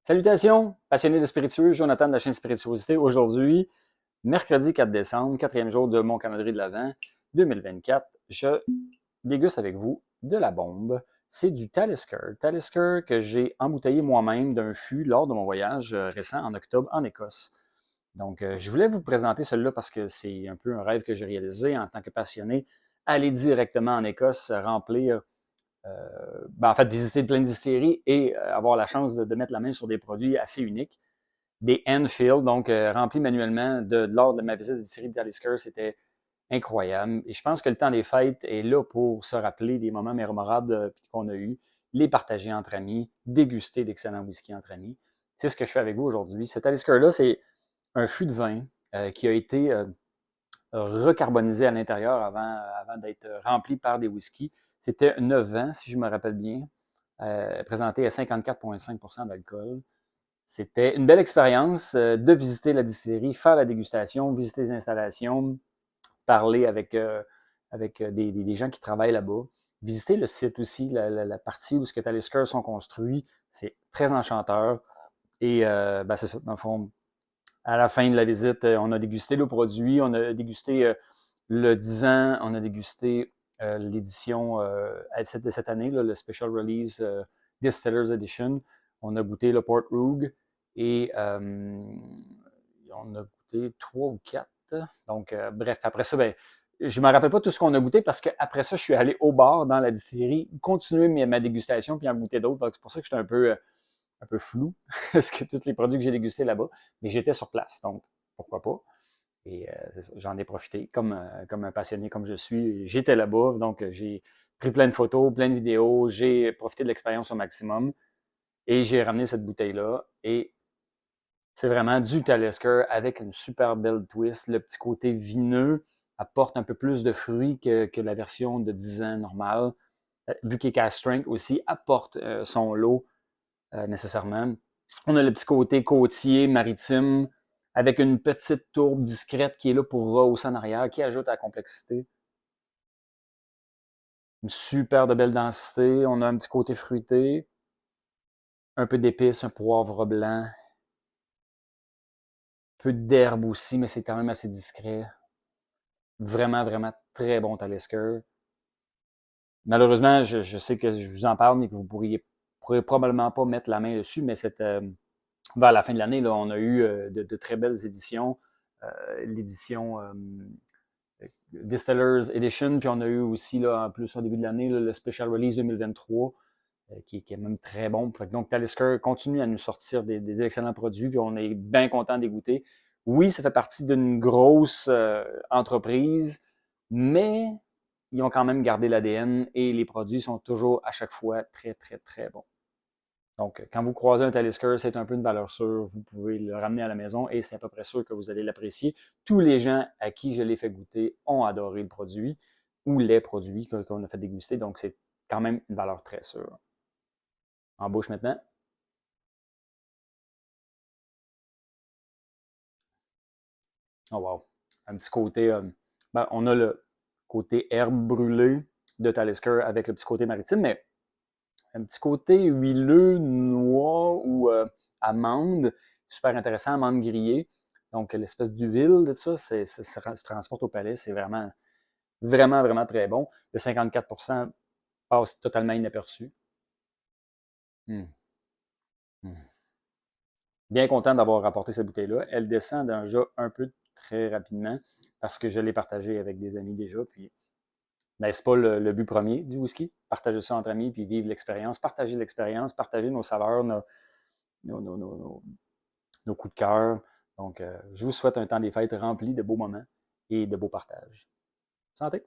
Salutations, passionnés de spiritueux, Jonathan de la chaîne Spirituosité. Aujourd'hui, mercredi 4 décembre, quatrième jour de mon calendrier de l'Avent 2024, je déguste avec vous de la bombe. C'est du Talisker. Talisker que j'ai embouteillé moi-même d'un fût lors de mon voyage récent en octobre en Écosse. Donc, je voulais vous présenter celui-là parce que c'est un peu un rêve que j'ai réalisé en tant que passionné. Aller directement en Écosse, remplir en fait, visiter plein de distilleries et avoir la chance de mettre la main sur des produits assez uniques. Des hand-filled, donc remplis manuellement lors de ma visite de distillerie de Talisker, c'était incroyable. Et je pense que le temps des fêtes est là pour se rappeler des moments mémorables qu'on a eus, les partager entre amis, déguster d'excellents whisky entre amis. C'est ce que je fais avec vous aujourd'hui. Ce Talisker-là, c'est un fût de vin qui a été recarbonisé à l'intérieur avant d'être rempli par des whiskies. C'était 9 ans, si je me rappelle bien, présenté à 54,5 d'alcool. C'était une belle expérience de visiter la distillerie, faire la dégustation, visiter les installations, parler avec des gens qui travaillent là-bas, visiter le site aussi, la partie où ce que Talisker sont construits. C'est très enchanteur. Et c'est ça, dans le fond, à la fin de la visite, on a dégusté le produit, on a dégusté le 10 ans, on a dégusté l'édition de cette année, là, le Special Release Distillers Edition. On a goûté le Port Rouge et on a goûté 3 ou 4. Donc, bref, après ça, je ne me rappelle pas tout ce qu'on a goûté parce qu'après ça, je suis allé au bar dans la distillerie, continuer ma dégustation puis en goûter d'autres. C'est pour ça que j'étais un peu flou, parce que tous les produits que j'ai dégustés là-bas, mais j'étais sur place, donc pourquoi pas. Et j'en ai profité comme un passionné comme je suis. J'étais là-bas, donc j'ai pris plein de photos, plein de vidéos, j'ai profité de l'expérience au maximum et j'ai ramené cette bouteille-là. Et c'est vraiment du Talisker avec une super belle twist. Le petit côté vineux apporte un peu plus de fruits que la version de 10 ans normale. Vu qu'il est cast strength aussi, apporte son lot nécessairement. On a le petit côté côtier, maritime, avec une petite tourbe discrète qui est là pour rehausser en arrière, qui ajoute à la complexité. Une super de belle densité. On a un petit côté fruité, un peu d'épices, un poivre blanc, un peu d'herbe aussi, mais c'est quand même assez discret. Vraiment, vraiment très bon Talisker. Malheureusement, je sais que je vous en parle, mais que vous pourrez probablement pas mettre la main dessus, mais vers la fin de l'année, là, on a eu de très belles éditions. L'édition Distillers Edition, puis on a eu aussi, là, en plus, au début de l'année, le Special Release 2023, qui est même très bon. Donc, Talisker continue à nous sortir des excellents produits, puis on est bien content de goûter. Oui, ça fait partie d'une grosse entreprise, mais ils ont quand même gardé l'ADN et les produits sont toujours à chaque fois très, très, très bons. Donc, quand vous croisez un Talisker, c'est un peu une valeur sûre. Vous pouvez le ramener à la maison et c'est à peu près sûr que vous allez l'apprécier. Tous les gens à qui je l'ai fait goûter ont adoré le produit ou les produits qu'on a fait déguster. Donc, c'est quand même une valeur très sûre. En bouche maintenant. Oh wow. Un petit côté, on a le côté herbe brûlée de Talisker avec le petit côté maritime, mais un petit côté huileux, noix ou amande, super intéressant, amande grillée. Donc, l'espèce d'huile de ça, ça se transporte au palais. C'est vraiment, vraiment, vraiment très bon. Le 54% passe totalement inaperçu. Mm. Mm. Bien content d'avoir rapporté cette bouteille-là. Elle descend déjà un peu très rapidement parce que je l'ai partagée avec des amis déjà. Puis, n'est-ce pas le but premier du whisky? Partager ça entre amis puis vivre l'expérience, partager nos saveurs, nos, nos, nos, nos coups de cœur. Donc, je vous souhaite un temps des fêtes rempli de beaux moments et de beaux partages. Santé!